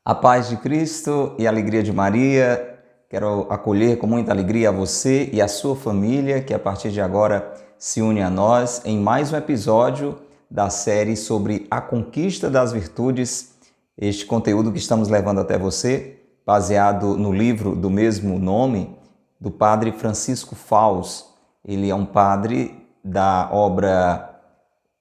A paz de Cristo e a alegria de Maria. Quero acolher com muita alegria a você e a sua família que a partir de agora se une a nós em mais um episódio da série sobre a conquista das virtudes. Este conteúdo que estamos levando até você, baseado no livro do mesmo nome, do padre Francisco Fausto. Ele é um padre da obra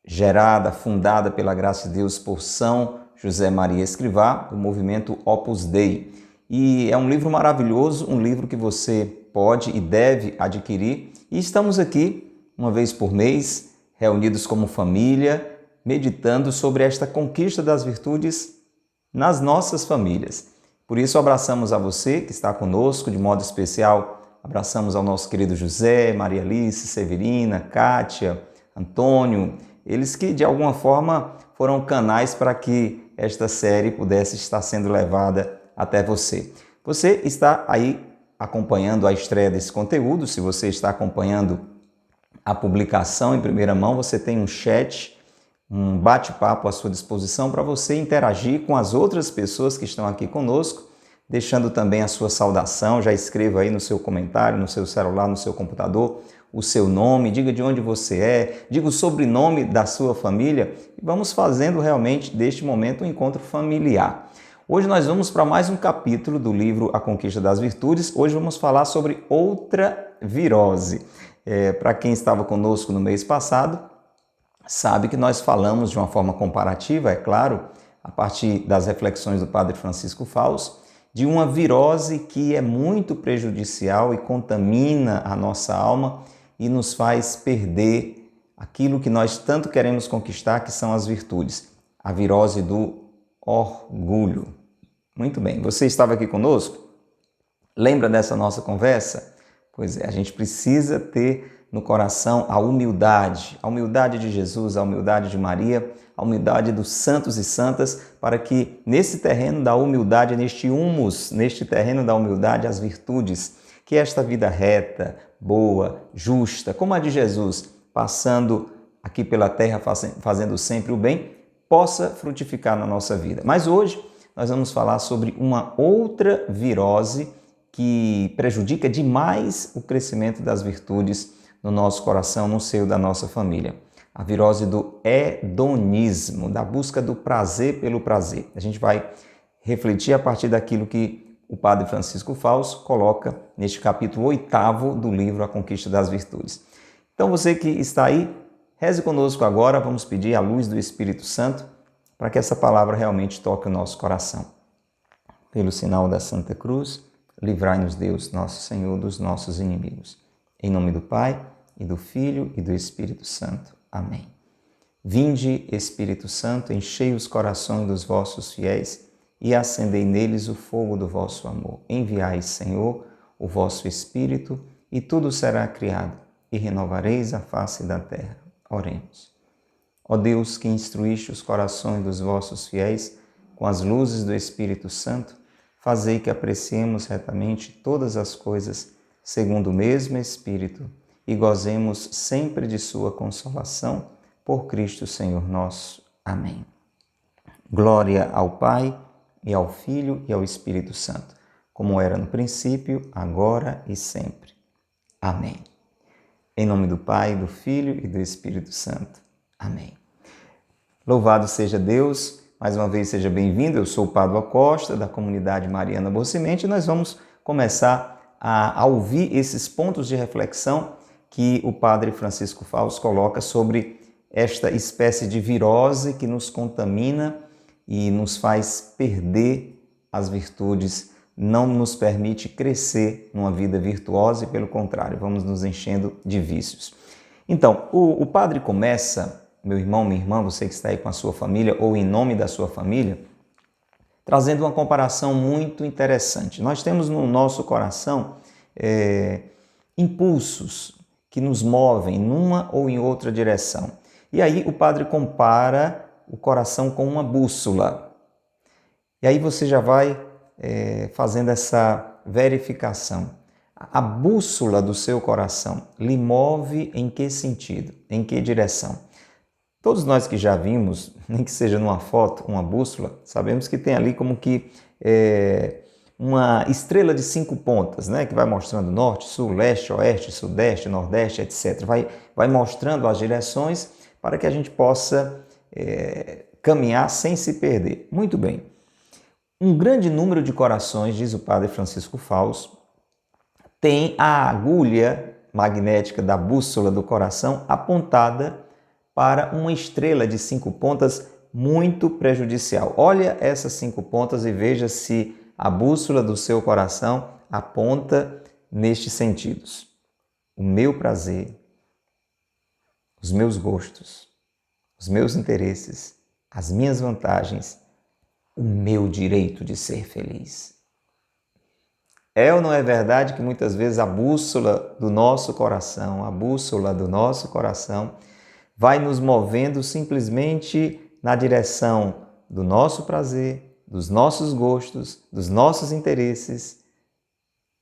gerada, fundada pela graça de Deus por São José Maria Escrivá, do movimento Opus Dei. E é um livro maravilhoso, um livro que você pode e deve adquirir. E estamos aqui, uma vez por mês, reunidos como família, meditando sobre esta conquista das virtudes nas nossas famílias. Por isso, abraçamos a você que está conosco de modo especial. Abraçamos ao nosso querido José, Maria Alice, Severina, Kátia, Antônio, eles que de alguma forma foram canais para que esta série pudesse estar sendo levada até você. Você está aí acompanhando a estreia desse conteúdo. Se você está acompanhando a publicação em primeira mão, você tem um chat, um bate-papo à sua disposição para você interagir com as outras pessoas que estão aqui conosco, deixando também a sua saudação. Já escreva aí no seu comentário, no seu celular, no seu computador, o seu nome, diga de onde você é, diga o sobrenome da sua família e vamos fazendo realmente deste momento um encontro familiar. Hoje nós vamos para mais um capítulo do livro A Conquista das Virtudes. Hoje vamos falar sobre outra virose. Para quem estava conosco no mês passado, sabe que nós falamos de uma forma comparativa, é claro, a partir das reflexões do padre Francisco Fausto, de uma virose que é muito prejudicial e contamina a nossa alma e nos faz perder aquilo que nós tanto queremos conquistar, que são as virtudes. A virose do orgulho. Muito bem, você estava aqui conosco? Lembra dessa nossa conversa? Pois é, a gente precisa ter no coração a humildade de Jesus, a humildade de Maria, a humildade dos santos e santas, para que nesse terreno da humildade, neste humus, neste terreno da humildade, as virtudes, que esta vida reta, boa, justa, como a de Jesus, passando aqui pela terra, fazendo sempre o bem, possa frutificar na nossa vida. Mas hoje nós vamos falar sobre uma outra virose que prejudica demais o crescimento das virtudes no nosso coração, no seio da nossa família. A virose do hedonismo, da busca do prazer pelo prazer. A gente vai refletir a partir daquilo que o padre Francisco Fausto coloca neste capítulo 8º do livro A Conquista das Virtudes. Então você que está aí, reze conosco agora, vamos pedir a luz do Espírito Santo para que essa palavra realmente toque o nosso coração. Pelo sinal da Santa Cruz, livrai-nos Deus, nosso Senhor, dos nossos inimigos. Em nome do Pai, e do Filho, e do Espírito Santo. Amém. Vinde, Espírito Santo, enchei os corações dos vossos fiéis e acendei neles o fogo do vosso amor. Enviai, Senhor, o vosso Espírito, e tudo será criado, e renovareis a face da terra. Oremos. Ó Deus, que instruíste os corações dos vossos fiéis com as luzes do Espírito Santo, fazei que apreciemos retamente todas as coisas, segundo o mesmo Espírito, e gozemos sempre de sua consolação, por Cristo Senhor nosso. Amém. Glória ao Pai, e ao Filho e ao Espírito Santo, como era no princípio, agora e sempre. Amém. Em nome do Pai, do Filho e do Espírito Santo. Amém. Louvado seja Deus, mais uma vez seja bem-vindo. Eu sou o Padre Costa, da comunidade Mariana Boa Semente, e nós vamos começar a ouvir esses pontos de reflexão que o padre Francisco Fausto coloca sobre esta espécie de virose que nos contamina e nos faz perder as virtudes, não nos permite crescer numa vida virtuosa e, pelo contrário, vamos nos enchendo de vícios. Então, o padre começa, meu irmão, minha irmã, você que está aí com a sua família ou em nome da sua família, trazendo uma comparação muito interessante. Nós temos no nosso coração impulsos que nos movem numa ou em outra direção. E aí o padre compara o coração com uma bússola. E aí você já vai fazendo essa verificação. A bússola do seu coração lhe move em que sentido? Em que direção? Todos nós que já vimos, nem que seja numa foto, uma bússola, sabemos que tem ali como que uma estrela de 5 pontas, né? Que vai mostrando norte, sul, leste, oeste, sudeste, nordeste, etc. Vai mostrando as direções para que a gente possa caminhar sem se perder. Muito bem. Um grande número de corações, diz o padre Francisco Fausto, tem a agulha magnética da bússola do coração apontada para uma estrela de 5 pontas muito prejudicial. Olha essas 5 pontas e veja se a bússola do seu coração aponta nestes sentidos. O meu prazer, os meus gostos, os meus interesses, as minhas vantagens, o meu direito de ser feliz. É ou não é verdade que muitas vezes a bússola do nosso coração, vai nos movendo simplesmente na direção do nosso prazer, dos nossos gostos, dos nossos interesses,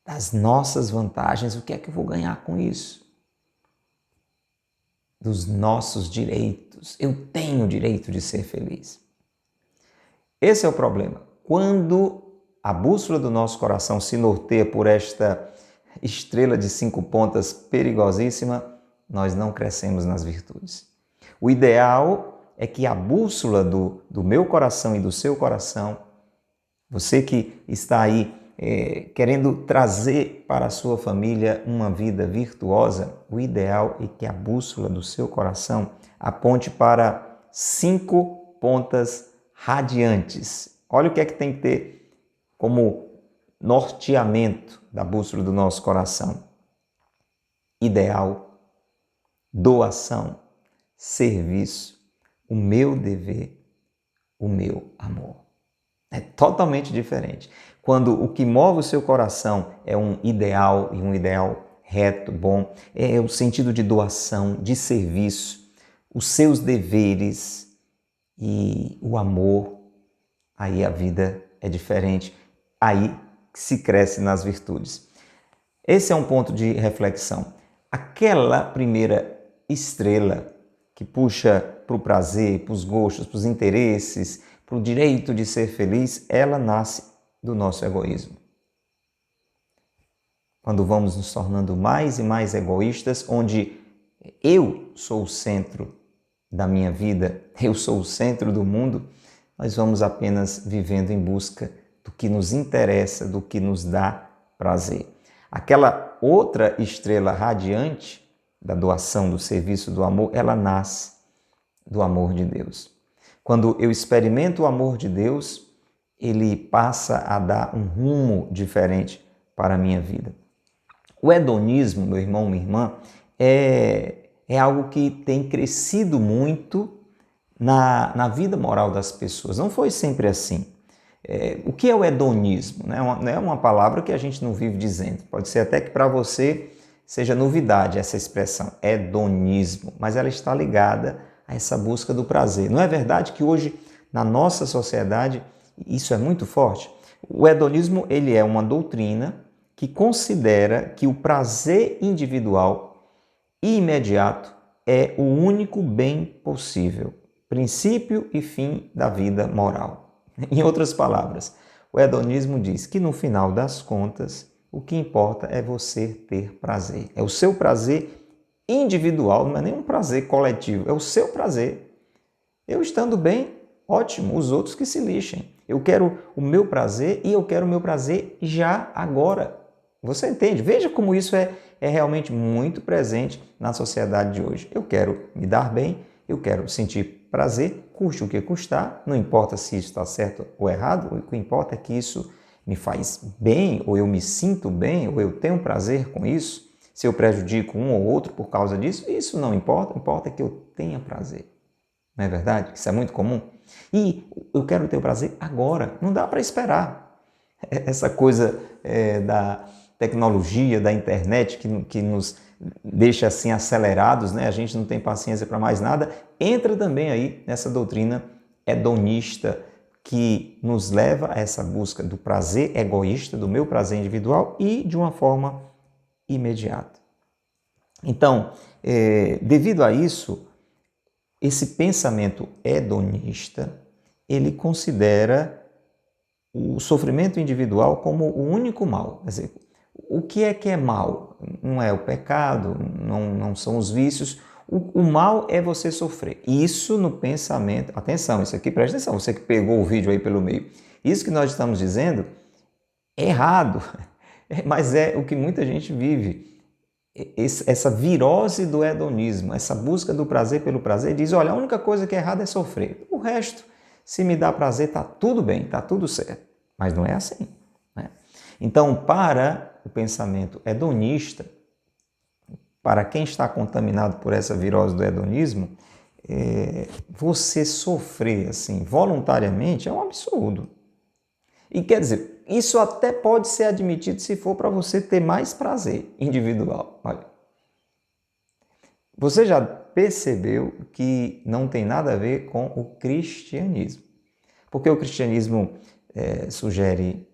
das nossas vantagens? O que é que eu vou ganhar com isso? Dos nossos direitos. Eu tenho o direito de ser feliz. Esse é o problema. Quando a bússola do nosso coração se norteia por esta estrela de 5 pontas perigosíssima, nós não crescemos nas virtudes. O ideal é que a bússola do meu coração e do seu coração, você que está aí querendo trazer para a sua família uma vida virtuosa, o ideal é que a bússola do seu coração aponte para 5 pontas radiantes. Olha o que é que tem que ter como norteamento da bússola do nosso coração. Ideal, doação, serviço, o meu dever, o meu amor. É totalmente diferente. Quando o que move o seu coração é um ideal, e um ideal reto, bom, é o sentido de doação, de serviço, os seus deveres e o amor, aí a vida é diferente, aí se cresce nas virtudes. Esse é um ponto de reflexão. Aquela primeira estrela que puxa para o prazer, para os gostos, para os interesses, para o direito de ser feliz, ela nasce do nosso egoísmo. Quando vamos nos tornando mais e mais egoístas, onde eu sou o centro da minha vida, eu sou o centro do mundo, nós vamos apenas vivendo em busca do que nos interessa, do que nos dá prazer. Aquela outra estrela radiante da doação, do serviço, do amor, ela nasce do amor de Deus. Quando eu experimento o amor de Deus, ele passa a dar um rumo diferente para a minha vida. O hedonismo, meu irmão, minha irmã, é algo que tem crescido muito na vida moral das pessoas. Não foi sempre assim. O que é o hedonismo? Não é uma palavra que a gente não vive dizendo. Pode ser até que para você seja novidade essa expressão, hedonismo, mas ela está ligada a essa busca do prazer. Não é verdade que hoje, na nossa sociedade, isso é muito forte? O hedonismo, ele é uma doutrina que considera que o prazer individual e imediato é o único bem possível, princípio e fim da vida moral. Em outras palavras, o hedonismo diz que no final das contas, o que importa é você ter prazer. É o seu prazer individual, não é nem um prazer coletivo, é o seu prazer. Eu estando bem, ótimo, os outros que se lixem. Eu quero o meu prazer e eu quero o meu prazer já agora. Você entende? Veja como isso é realmente muito presente na sociedade de hoje. Eu quero me dar bem, eu quero sentir prazer, custe o que custar, não importa se isso está certo ou errado, o que importa é que isso me faz bem, ou eu me sinto bem, ou eu tenho prazer com isso. Se eu prejudico um ou outro por causa disso, isso não importa, importa que eu tenha prazer. Não é verdade? Isso é muito comum. E eu quero ter o prazer agora, não dá para esperar. Essa coisa da tecnologia, da internet, que nos deixa assim acelerados, né? A gente não tem paciência para mais nada, entra também aí nessa doutrina hedonista que nos leva a essa busca do prazer egoísta, do meu prazer individual e de uma forma imediata. Então, devido a isso, Esse pensamento hedonista, ele considera o sofrimento individual como o único mal. Quer dizer, o que é mal? Não é o pecado, não são os vícios. O mal é você sofrer. Isso no pensamento... Atenção, isso aqui, presta atenção, você que pegou o vídeo aí pelo meio. Isso que nós estamos dizendo é errado, mas é o que muita gente vive. Essa virose do hedonismo, essa busca do prazer pelo prazer, diz, olha, a única coisa que é errada é sofrer. O resto, se me dá prazer, está tudo bem, está tudo certo. Mas não é assim, né? Então, para o pensamento hedonista, para quem está contaminado por essa virose do hedonismo, você sofrer assim voluntariamente é um absurdo. E quer dizer, isso até pode ser admitido se for para você ter mais prazer individual. Olha, você já percebeu que não tem nada a ver com o cristianismo? Porque o cristianismo sugere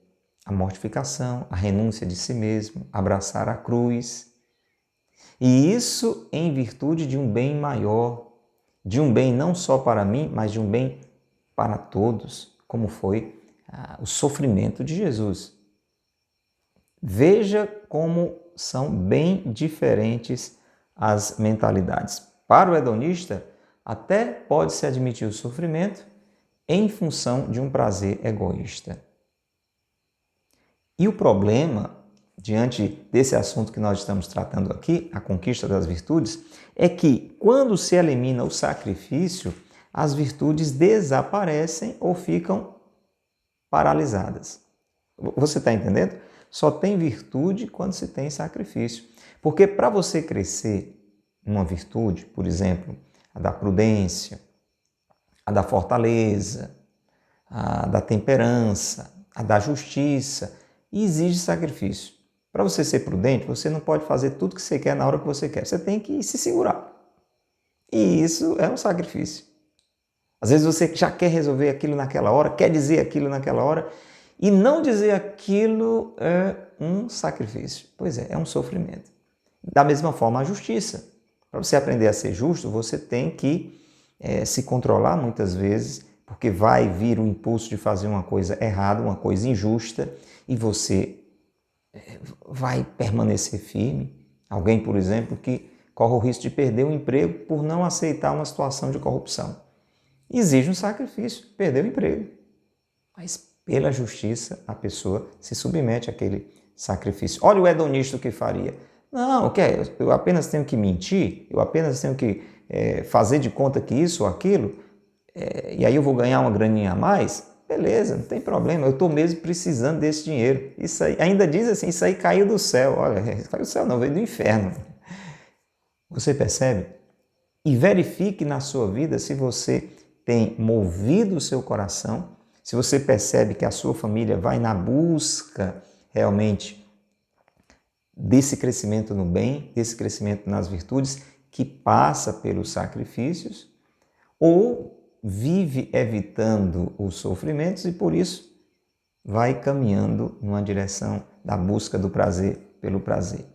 a mortificação, a renúncia de si mesmo, abraçar a cruz. E isso em virtude de um bem maior, de um bem não só para mim, mas de um bem para todos, como foi o sofrimento de Jesus. Veja como são bem diferentes as mentalidades. Para o hedonista, até pode-se admitir o sofrimento em função de um prazer egoísta. E o problema, diante desse assunto que nós estamos tratando aqui, a conquista das virtudes, é que quando se elimina o sacrifício, as virtudes desaparecem ou ficam paralisadas. Você está entendendo? Só tem virtude quando se tem sacrifício. Porque para você crescer numa virtude, por exemplo, a da prudência, a da fortaleza, a da temperança, a da justiça, exige sacrifício. Para você ser prudente, você não pode fazer tudo que você quer na hora que você quer. Você tem que se segurar. E isso é um sacrifício. Às vezes você já quer resolver aquilo naquela hora, quer dizer aquilo naquela hora, e não dizer aquilo é um sacrifício. Pois é um sofrimento. Da mesma forma, a justiça. Para você aprender a ser justo, você tem que se controlar muitas vezes, porque vai vir o impulso de fazer uma coisa errada, uma coisa injusta, e você vai permanecer firme. Alguém, por exemplo, que corre o risco de perder o emprego por não aceitar uma situação de corrupção. Exige um sacrifício, perder o emprego. Mas pela justiça a pessoa se submete àquele sacrifício. Olha o hedonista o que faria. Não, eu apenas tenho que mentir, eu apenas tenho que fazer de conta que isso ou aquilo, e aí eu vou ganhar uma graninha a mais. Beleza, não tem problema, eu estou mesmo precisando desse dinheiro. Isso aí, ainda diz assim, isso aí caiu do céu. Olha, caiu do céu não, veio do inferno. Você percebe? E verifique na sua vida se você tem movido o seu coração, se você percebe que a sua família vai na busca realmente desse crescimento no bem, desse crescimento nas virtudes, que passa pelos sacrifícios, ou vive evitando os sofrimentos e por isso vai caminhando numa direção da busca do prazer pelo prazer.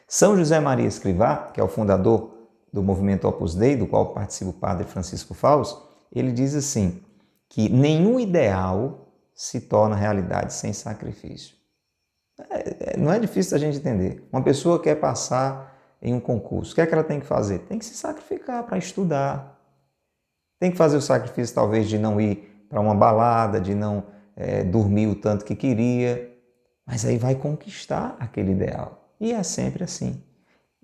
São José Maria Escrivá, que é o fundador do movimento Opus Dei, do qual participa o padre Francisco Fausto, ele diz assim, que nenhum ideal se torna realidade sem sacrifício. Não é difícil a gente entender. Uma pessoa quer passar em um concurso, o que é que ela tem que fazer? Tem que se sacrificar para estudar. Tem que fazer o sacrifício, talvez, de não ir para uma balada, de não dormir o tanto que queria, mas aí vai conquistar aquele ideal. E é sempre assim.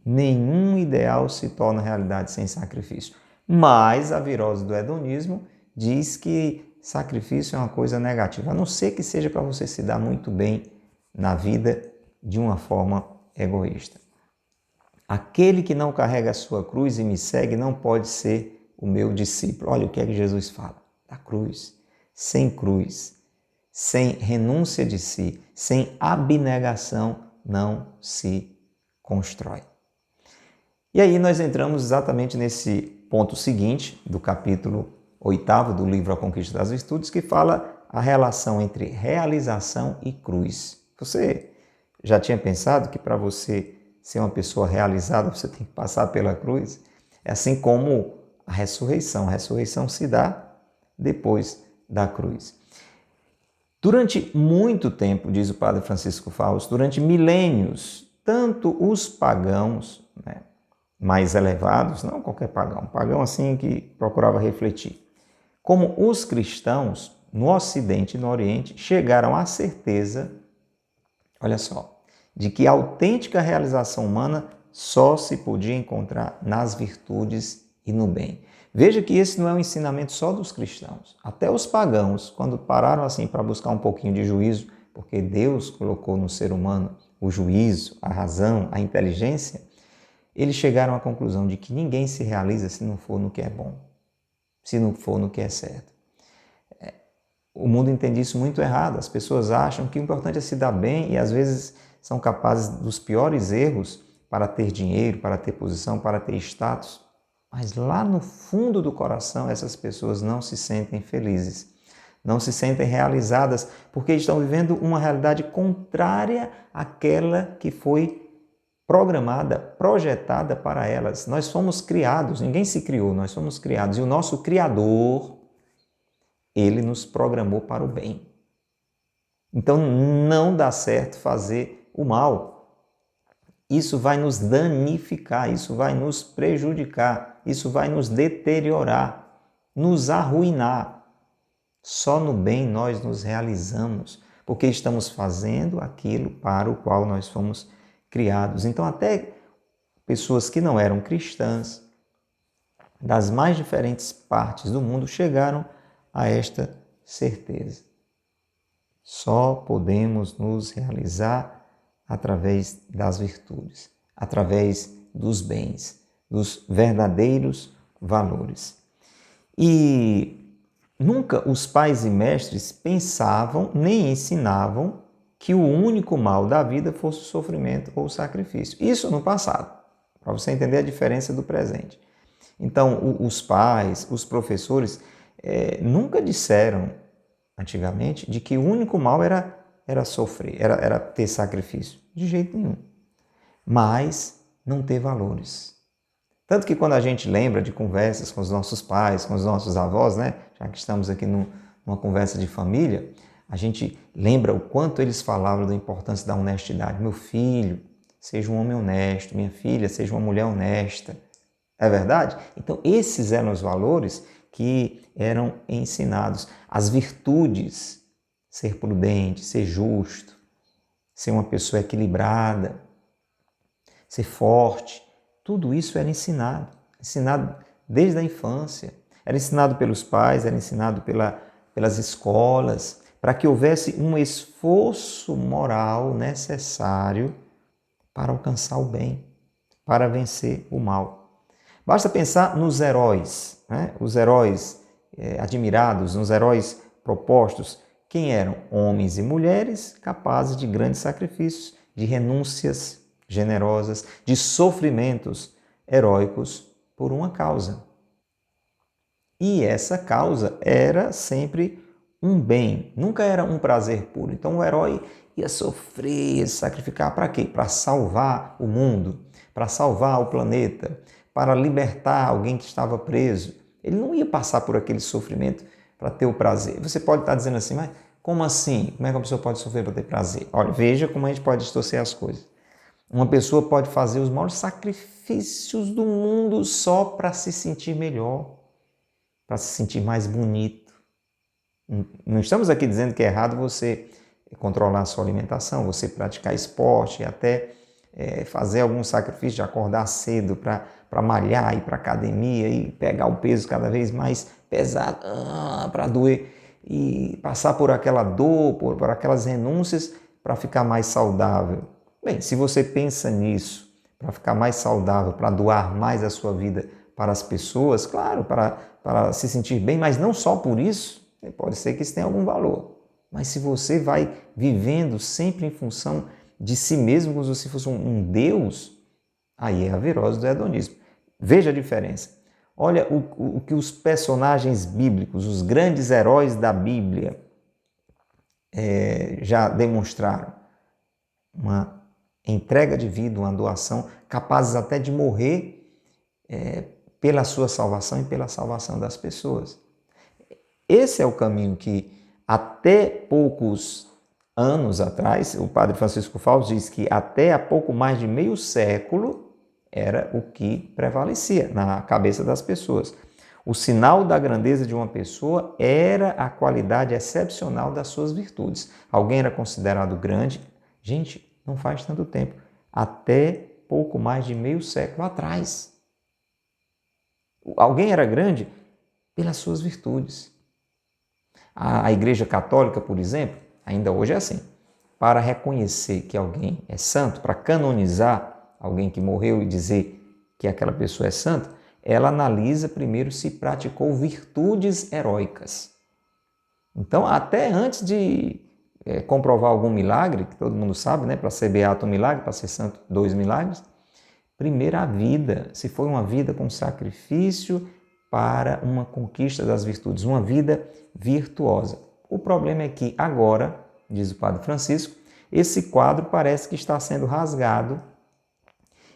Nenhum ideal se torna realidade sem sacrifício. Mas a virose do hedonismo diz que sacrifício é uma coisa negativa, a não ser que seja para você se dar muito bem na vida de uma forma egoísta. Aquele que não carrega a sua cruz e me segue não pode ser o meu discípulo. Olha o que é que Jesus fala. Da cruz, sem renúncia de si, sem abnegação, não se constrói. E aí nós entramos exatamente nesse ponto seguinte do capítulo 8º do livro A Conquista das Virtudes, que fala a relação entre realização e cruz. Você já tinha pensado que para você ser uma pessoa realizada, você tem que passar pela cruz? É assim como a ressurreição. A ressurreição se dá depois da cruz. Durante muito tempo, diz o padre Francisco Fausto, durante milênios, tanto os pagãos, né, mais elevados, não qualquer pagão, pagão assim que procurava refletir, como os cristãos no Ocidente e no Oriente chegaram à certeza, olha só, de que a autêntica realização humana só se podia encontrar nas virtudes e no bem. Veja que esse não é um ensinamento só dos cristãos. Até os pagãos, quando pararam assim para buscar um pouquinho de juízo, porque Deus colocou no ser humano o juízo, a razão, a inteligência, eles chegaram à conclusão de que ninguém se realiza se não for no que é bom, se não for no que é certo. O mundo entende isso muito errado. As pessoas acham que o importante é se dar bem e às vezes são capazes dos piores erros para ter dinheiro, para ter posição, para ter status. Mas lá no fundo do coração essas pessoas não se sentem felizes, não se sentem realizadas porque estão vivendo uma realidade contrária àquela que foi programada, projetada para elas. Nós fomos criados, ninguém se criou, nós somos criados. E o nosso Criador, ele nos programou para o bem. Então não dá certo fazer o mal. Isso vai nos danificar, isso vai nos prejudicar, isso vai nos deteriorar, nos arruinar. Só no bem nós nos realizamos, porque estamos fazendo aquilo para o qual nós fomos criados. Então até pessoas que não eram cristãs, das mais diferentes partes do mundo, chegaram a esta certeza. Só podemos nos realizar através das virtudes, através dos bens, dos verdadeiros valores. E nunca os pais e mestres pensavam nem ensinavam que o único mal da vida fosse o sofrimento ou o sacrifício. Isso no passado, para você entender a diferença do presente. Então, os pais, os professores, nunca disseram, antigamente, de que o único mal era sofrer, era ter sacrifício. De jeito nenhum. Mas não ter valores. Tanto que quando a gente lembra de conversas com os nossos pais, com os nossos avós, né? Já que estamos aqui numa conversa de família, a gente lembra o quanto eles falavam da importância da honestidade. Meu filho, seja um homem honesto. Minha filha, seja uma mulher honesta. É verdade? Então, esses eram os valores que eram ensinados. As virtudes, ser prudente, ser justo, ser uma pessoa equilibrada, ser forte, tudo isso era ensinado desde a infância. Era ensinado pelos pais, era ensinado pelas escolas, para que houvesse um esforço moral necessário para alcançar o bem, para vencer o mal. Basta pensar nos heróis, né? Os heróis admirados, nos heróis propostos. Quem eram? Homens e mulheres capazes de grandes sacrifícios, de renúncias generosas, de sofrimentos heróicos por uma causa. E essa causa era sempre um bem, nunca era um prazer puro. Então o herói ia sofrer, ia se sacrificar para quê? Para salvar o mundo, para salvar o planeta, para libertar alguém que estava preso. Ele não ia passar por aquele sofrimento para ter o prazer. Você pode estar dizendo assim, mas como assim? Como é que uma pessoa pode sofrer para ter prazer? Olha, veja como a gente pode distorcer as coisas. Uma pessoa pode fazer os maiores sacrifícios do mundo só para se sentir melhor, para se sentir mais bonito. Não estamos aqui dizendo que é errado você controlar a sua alimentação, você praticar esporte, até fazer algum sacrifício de acordar cedo para malhar, ir para a academia e pegar o peso cada vez mais pesado para doer e passar por aquela dor, por aquelas renúncias para ficar mais saudável. Bem, se você pensa nisso, para ficar mais saudável, para doar mais a sua vida para as pessoas, claro, para se sentir bem, mas não só por isso, pode ser que isso tenha algum valor. Mas se você vai vivendo sempre em função de si mesmo, como se fosse um Deus, aí é a virose do hedonismo. Veja a diferença. Olha o que os personagens bíblicos, os grandes heróis da Bíblia já demonstraram. Uma entrega de vida, uma doação, capazes até de morrer pela sua salvação e pela salvação das pessoas. Esse é o caminho que até poucos anos atrás, o padre Francisco Fausto diz que até há pouco mais de meio século era o que prevalecia na cabeça das pessoas. O sinal da grandeza de uma pessoa era a qualidade excepcional das suas virtudes. Alguém era considerado grande, gente, não faz tanto tempo, até pouco mais de meio século atrás. Alguém era grande pelas suas virtudes. A Igreja Católica, por exemplo, ainda hoje é assim. Para reconhecer que alguém é santo, para canonizar alguém que morreu e dizer que aquela pessoa é santa, ela analisa primeiro se praticou virtudes heróicas. Então, até antes de comprovar algum milagre, que todo mundo sabe, né? Para ser beato um milagre, para ser santo 2 milagres, primeiro a vida, se foi uma vida com sacrifício para uma conquista das virtudes, uma vida virtuosa. O problema é que agora, diz o padre Francisco, esse quadro parece que está sendo rasgado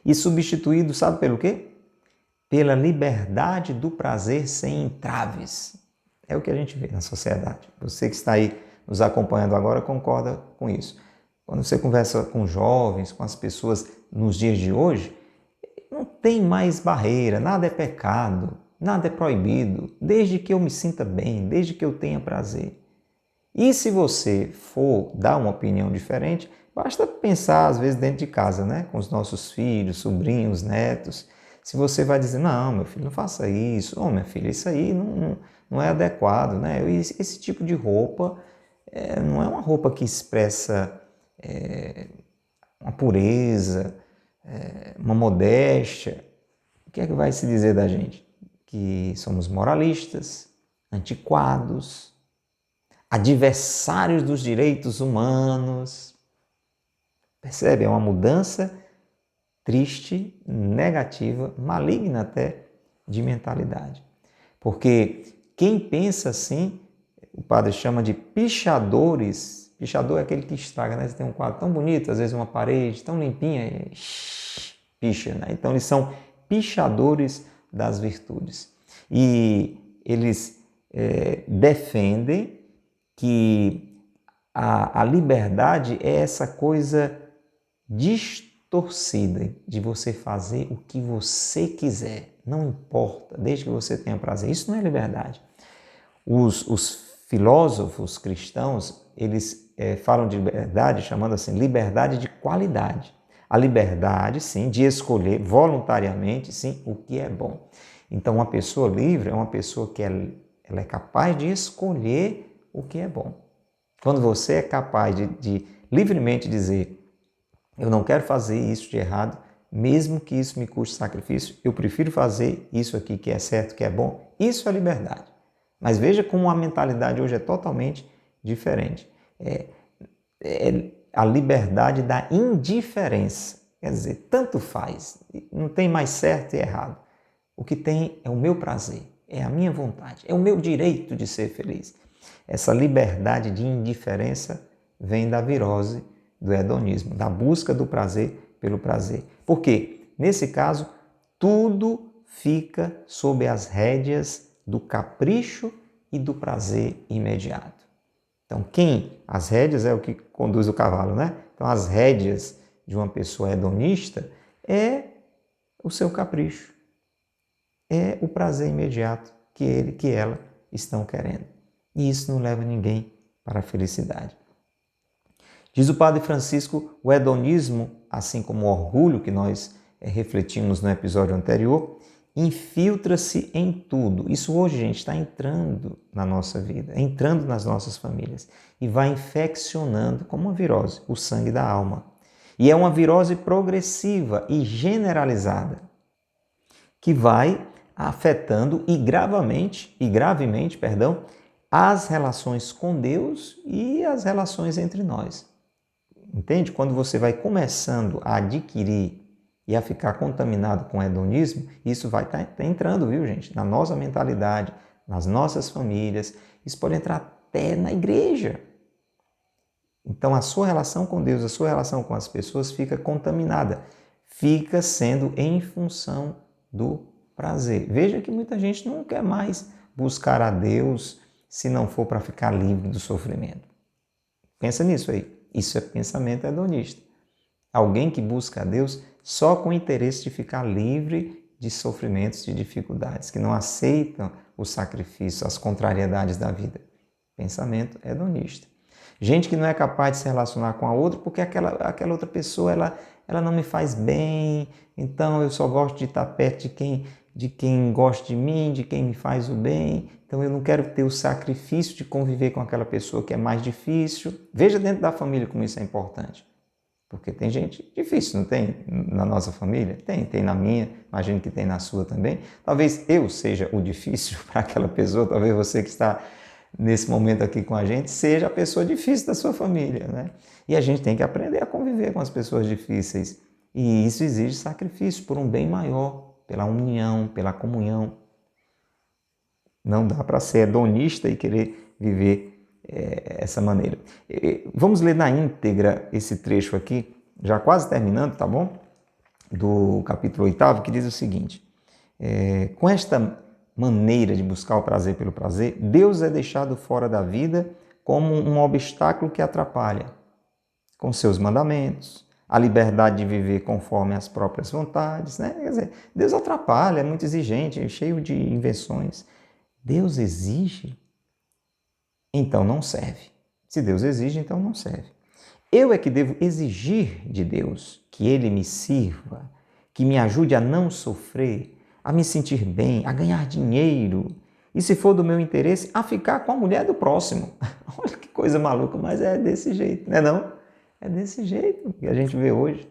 e substituído, sabe pelo quê? Pela liberdade do prazer sem entraves. É o que a gente vê na sociedade. Você que está aí nos acompanhando agora concorda com isso. Quando você conversa com jovens, com as pessoas nos dias de hoje, não tem mais barreira, nada é pecado, nada é proibido, desde que eu me sinta bem, desde que eu tenha prazer. E se você for dar uma opinião diferente, basta pensar às vezes dentro de casa, né? Com os nossos filhos, sobrinhos, netos. Se você vai dizer, não, meu filho, não faça isso, oh, minha filha, isso aí não é adequado, né? Esse tipo de roupa não é uma roupa que expressa uma pureza, uma modéstia. O que é que vai se dizer da gente? Que somos moralistas, antiquados, adversários dos direitos humanos. Percebe? É uma mudança triste, negativa, maligna até, de mentalidade. Porque quem pensa assim, o padre chama de pichadores. Pichador é aquele que estraga, né? Você tem um quadro tão bonito, às vezes uma parede tão limpinha, e picha, né? Então eles são pichadores das virtudes. E eles defendem que a liberdade é essa coisa distorcida de você fazer o que você quiser, não importa, desde que você tenha prazer. Isso não é liberdade. Os filósofos cristãos, eles falam de liberdade chamando assim, liberdade de qualidade. A liberdade, sim, de escolher voluntariamente, sim, o que é bom. Então, uma pessoa livre é uma pessoa que ela é capaz de escolher o que é bom. Quando você é capaz de livremente dizer, eu não quero fazer isso de errado, mesmo que isso me custe sacrifício, eu prefiro fazer isso aqui que é certo, que é bom, isso é liberdade. Mas veja como a mentalidade hoje é totalmente diferente. É a liberdade da indiferença. Quer dizer, tanto faz, não tem mais certo e errado. O que tem é o meu prazer, é a minha vontade, é o meu direito de ser feliz. Essa liberdade de indiferença vem da virose do hedonismo, da busca do prazer pelo prazer. Por quê? Nesse caso, tudo fica sob as rédeas do capricho e do prazer imediato. Então, as rédeas é o que conduz o cavalo, né? Então, as rédeas de uma pessoa hedonista é o seu capricho, é o prazer imediato que ele, que ela estão querendo. E isso não leva ninguém para a felicidade. Diz o padre Francisco, o hedonismo, assim como o orgulho que nós refletimos no episódio anterior, infiltra-se em tudo. Isso hoje, gente, está entrando na nossa vida, entrando nas nossas famílias e vai infeccionando, como uma virose, o sangue da alma. E é uma virose progressiva e generalizada, que vai afetando gravemente, as relações com Deus e as relações entre nós. Entende? Quando você vai começando a adquirir e a ficar contaminado com o hedonismo, isso vai estar entrando, viu, gente? Na nossa mentalidade, nas nossas famílias. Isso pode entrar até na igreja. Então, a sua relação com Deus, a sua relação com as pessoas fica contaminada. Fica sendo em função do prazer. Veja que muita gente não quer mais buscar a Deus se não for para ficar livre do sofrimento. Pensa nisso aí. Isso é pensamento hedonista. Alguém que busca a Deus só com o interesse de ficar livre de sofrimentos, de dificuldades, que não aceitam o sacrifício, as contrariedades da vida. Pensamento hedonista. Gente que não é capaz de se relacionar com a outra porque aquela outra pessoa ela não me faz bem, então eu só gosto de estar perto de quem gosta de mim, de quem me faz o bem, então eu não quero ter o sacrifício de conviver com aquela pessoa que é mais difícil. Veja dentro da família como isso é importante. Porque tem gente difícil, não tem? Na nossa família? Tem na minha, imagino que tem na sua também. Talvez eu seja o difícil para aquela pessoa, talvez você que está nesse momento aqui com a gente seja a pessoa difícil da sua família, né? E a gente tem que aprender a conviver com as pessoas difíceis. E isso exige sacrifício por um bem maior, pela união, pela comunhão. Não dá para ser hedonista e querer viver essa maneira. Vamos ler na íntegra esse trecho aqui, já quase terminando, tá bom? Do capítulo 8, que diz o seguinte: com esta maneira de buscar o prazer pelo prazer, Deus é deixado fora da vida como um obstáculo que atrapalha, com seus mandamentos, a liberdade de viver conforme as próprias vontades, né? Quer dizer, Deus atrapalha, é muito exigente, cheio de invenções. Deus exige, então não serve. Se Deus exige, então não serve. Eu é que devo exigir de Deus que Ele me sirva, que me ajude a não sofrer, a me sentir bem, a ganhar dinheiro e, se for do meu interesse, a ficar com a mulher do próximo. Olha que coisa maluca, mas é desse jeito, não é não? É desse jeito que a gente vê hoje.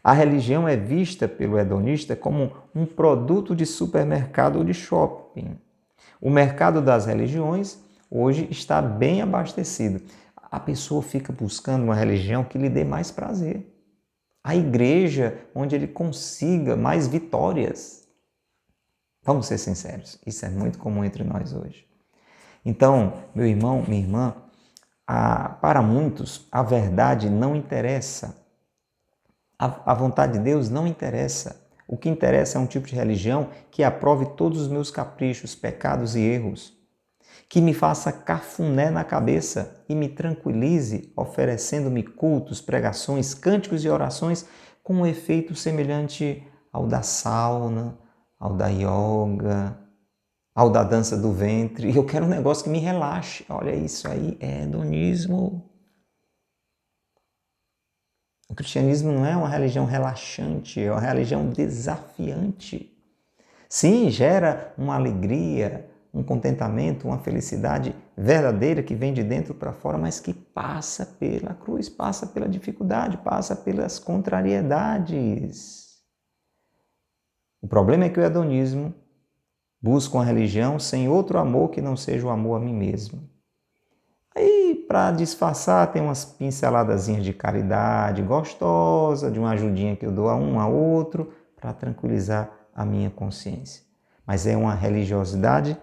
A religião é vista pelo hedonista como um produto de supermercado ou de shopping. O mercado das religiões hoje está bem abastecido. A pessoa fica buscando uma religião que lhe dê mais prazer. A igreja onde ele consiga mais vitórias. Vamos ser sinceros, isso é muito comum entre nós hoje. Então, meu irmão, minha irmã, para muitos a verdade não interessa. A vontade de Deus não interessa. O que interessa é um tipo de religião que aprove todos os meus caprichos, pecados e erros, que me faça cafuné na cabeça e me tranquilize oferecendo-me cultos, pregações, cânticos e orações com um efeito semelhante ao da sauna, ao da yoga, ao da dança do ventre. E eu quero um negócio que me relaxe. Olha, isso aí é hedonismo. O cristianismo não é uma religião relaxante, é uma religião desafiante. Sim, gera uma alegria, um contentamento, uma felicidade verdadeira que vem de dentro para fora, mas que passa pela cruz, passa pela dificuldade, passa pelas contrariedades. O problema é que o hedonismo busca uma religião sem outro amor que não seja o amor a mim mesmo. Aí, para disfarçar, tem umas pinceladazinhas de caridade gostosa, de uma ajudinha que eu dou a um, a outro, para tranquilizar a minha consciência. Mas é uma religiosidade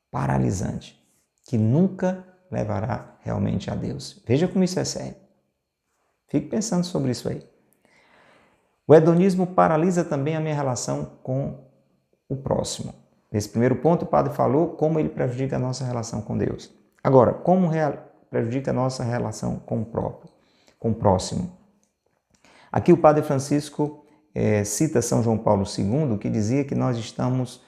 paralisante, que nunca levará realmente a Deus. Veja como isso é sério. Fique pensando sobre isso aí. O hedonismo paralisa também a minha relação com o próximo. Nesse primeiro ponto, o padre falou como ele prejudica a nossa relação com Deus. Agora, como prejudica a nossa relação com o próximo? Aqui o padre Francisco cita São João Paulo II, que dizia que nós estamos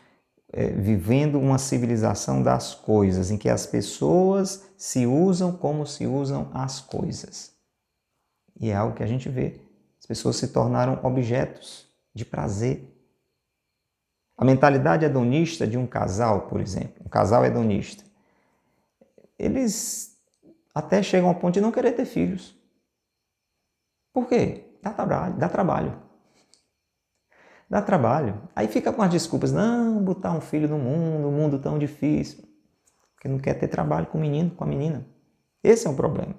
vivendo uma civilização das coisas, em que as pessoas se usam como se usam as coisas. E é algo que a gente vê. As pessoas se tornaram objetos de prazer. A mentalidade hedonista de um casal, por exemplo, um casal hedonista, eles até chegam ao ponto de não querer ter filhos. Por quê? Dá trabalho. Dá trabalho. Aí fica com as desculpas, não, botar um filho no mundo, um mundo tão difícil, porque não quer ter trabalho com o menino, com a menina. Esse é o problema.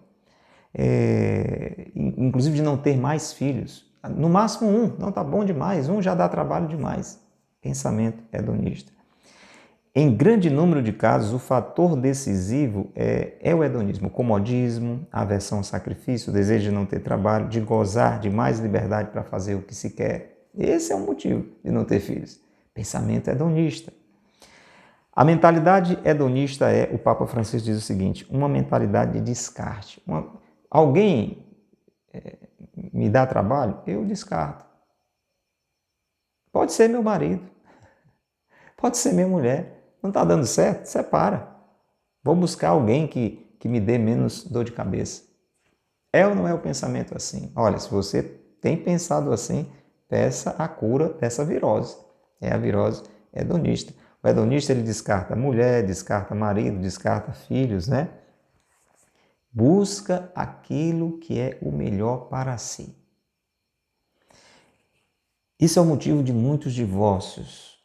Inclusive de não ter mais filhos. No máximo um, não tá bom demais, um já dá trabalho demais. Pensamento hedonista. Em grande número de casos, o fator decisivo é o hedonismo, o comodismo, a aversão ao sacrifício, o desejo de não ter trabalho, de gozar de mais liberdade para fazer o que se quer. Esse é o motivo de não ter filhos. Pensamento hedonista. A mentalidade hedonista o Papa Francisco diz o seguinte, uma mentalidade de descarte. Alguém me dá trabalho, eu descarto. Pode ser meu marido, pode ser minha mulher. Não está dando certo? Separa. Vou buscar alguém que me dê menos dor de cabeça. É ou não é o pensamento assim? Olha, se você tem pensado assim, peça a cura dessa virose. É a virose hedonista. O hedonista ele descarta mulher, descarta marido, descarta filhos, né? Busca aquilo que é o melhor para si. Isso é o motivo de muitos divórcios.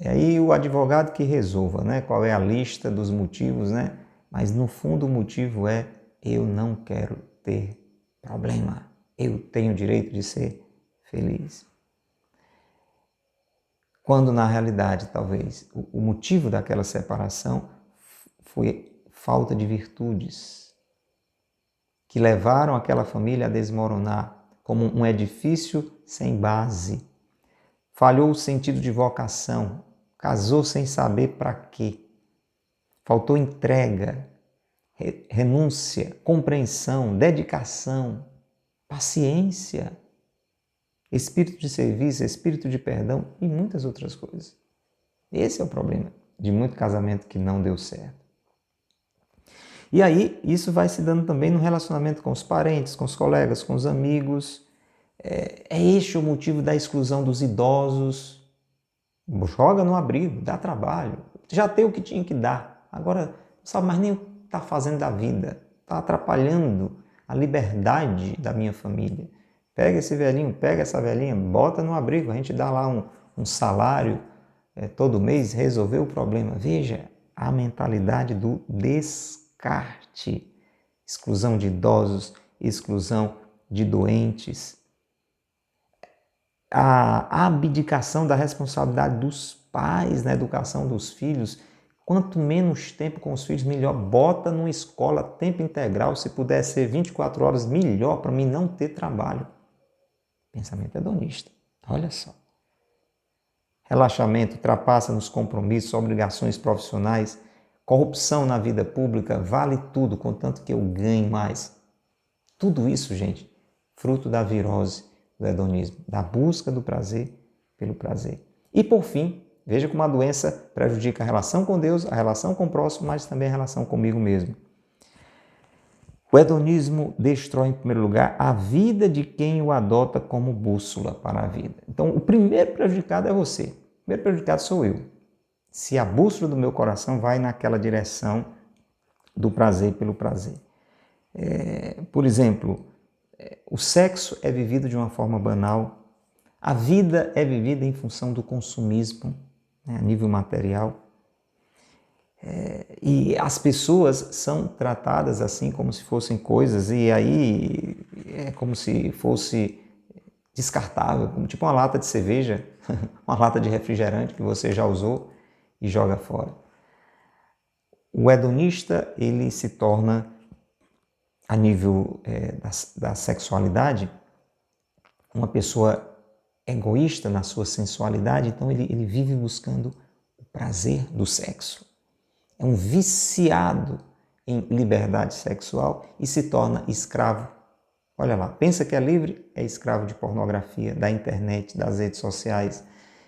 E aí o advogado que resolva, né? Qual é a lista dos motivos, né? Mas no fundo o motivo é eu não quero ter problema. Eu tenho o direito de ser feliz. Quando na realidade talvez o motivo daquela separação foi falta de virtudes que levaram aquela família a desmoronar como um edifício sem base. Falhou o sentido de vocação, casou sem saber para quê. Faltou entrega, renúncia, compreensão, dedicação, paciência, espírito de serviço, espírito de perdão e muitas outras coisas. Esse é o problema de muito casamento que não deu certo. E aí, isso vai se dando também no relacionamento com os parentes, com os colegas, com os amigos. É este o motivo da exclusão dos idosos. Joga no abrigo, dá trabalho. Já tem o que tinha que dar. Agora, não sabe mais nem o que está fazendo da vida. Está atrapalhando a liberdade da minha família. Pega esse velhinho, pega essa velhinha, bota no abrigo. A gente dá lá um salário todo mês, resolveu o problema. Veja a mentalidade do descarte. Exclusão de idosos, exclusão de doentes. A abdicação da responsabilidade dos pais na educação dos filhos. Quanto menos tempo com os filhos, melhor. Bota numa escola tempo integral, se puder ser 24 horas, melhor para mim não ter trabalho. Pensamento hedonista. Olha só. Relaxamento, ultrapassa nos compromissos, obrigações profissionais, corrupção na vida pública, vale tudo, contanto que eu ganhe mais. Tudo isso, gente, fruto da virose do hedonismo, da busca do prazer pelo prazer. E por fim, veja como a doença prejudica a relação com Deus, a relação com o próximo, mas também a relação comigo mesmo. O hedonismo destrói, em primeiro lugar, a vida de quem o adota como bússola para a vida. Então, o primeiro prejudicado é você. O primeiro prejudicado sou eu. Se a bússola do meu coração vai naquela direção do prazer pelo prazer. Por exemplo, o sexo é vivido de uma forma banal. A vida é vivida em função do consumismo, né, a nível material. E as pessoas são tratadas assim como se fossem coisas, e aí é como se fosse descartável, como tipo uma lata de cerveja, uma lata de refrigerante que você já usou e joga fora. O hedonista, ele se torna, a nível da sexualidade, uma pessoa egoísta na sua sensualidade, então ele vive buscando o prazer do sexo. É um viciado em liberdade sexual e se torna escravo. Olha lá, pensa que é livre, é escravo de pornografia, da internet, das redes sociais,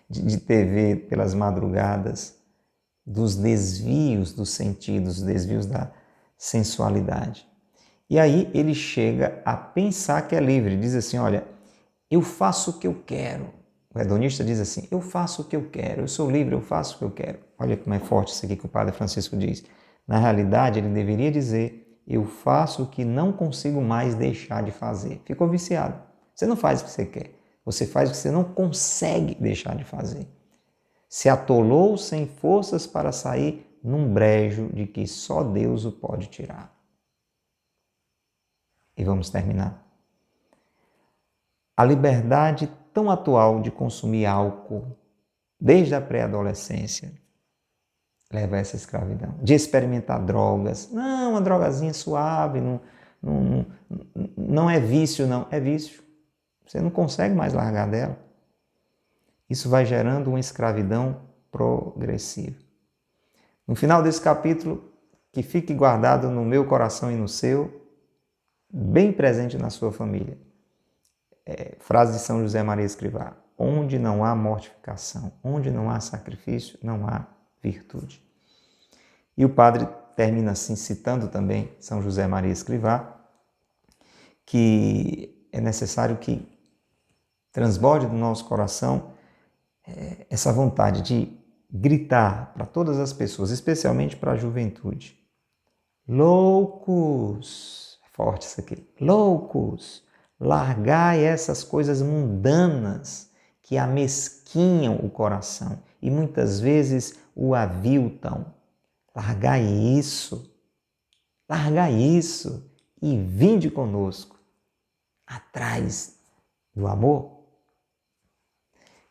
de TV pelas madrugadas, dos desvios dos sentidos, desvios da sensualidade. E aí ele chega a pensar que é livre, diz assim, olha, eu faço o que eu quero. O hedonista diz assim, eu faço o que eu quero, eu sou livre, eu faço o que eu quero. Olha como é forte isso aqui que o Padre Francisco diz. Na realidade, ele deveria dizer, eu faço o que não consigo mais deixar de fazer. Ficou viciado. Você não faz o que você quer, você faz o que você não consegue deixar de fazer. Se atolou sem forças para sair num brejo de que só Deus o pode tirar. E vamos terminar. A liberdade tão atual de consumir álcool, desde a pré-adolescência, leva a essa escravidão. De experimentar drogas. Não, uma drogazinha suave, não é vício, não. É vício. Você não consegue mais largar dela. Isso vai gerando uma escravidão progressiva. No final desse capítulo, que fique guardado no meu coração e no seu, bem presente na sua família. Frase de São José Maria Escrivá: onde não há mortificação, onde não há sacrifício, não há virtude. E o padre termina assim, citando também São José Maria Escrivá, que é necessário que transborde do nosso coração essa vontade de gritar para todas as pessoas, especialmente para a juventude: loucos, é forte isso aqui, loucos, largai essas coisas mundanas que amesquinham o coração e muitas vezes o aviltam. Largai isso e vinde conosco, atrás do amor.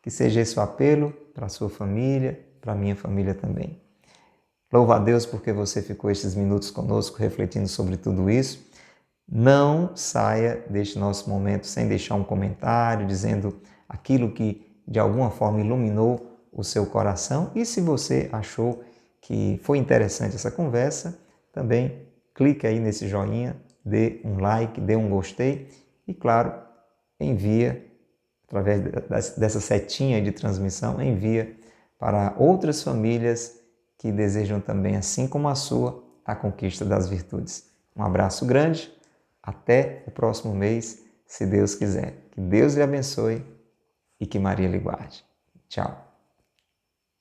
Que seja esse o apelo para a sua família, para a minha família também. Louvo a Deus porque você ficou estes minutos conosco refletindo sobre tudo isso. Não saia deste nosso momento sem deixar um comentário dizendo aquilo que de alguma forma iluminou o seu coração. E se você achou que foi interessante essa conversa, também clique aí nesse joinha, dê um like, dê um gostei e, claro, envia, através dessa setinha de transmissão, envia para outras famílias que desejam também, assim como a sua, a conquista das virtudes. Um abraço grande, até o próximo mês, se Deus quiser. Que Deus lhe abençoe e que Maria lhe guarde. Tchau.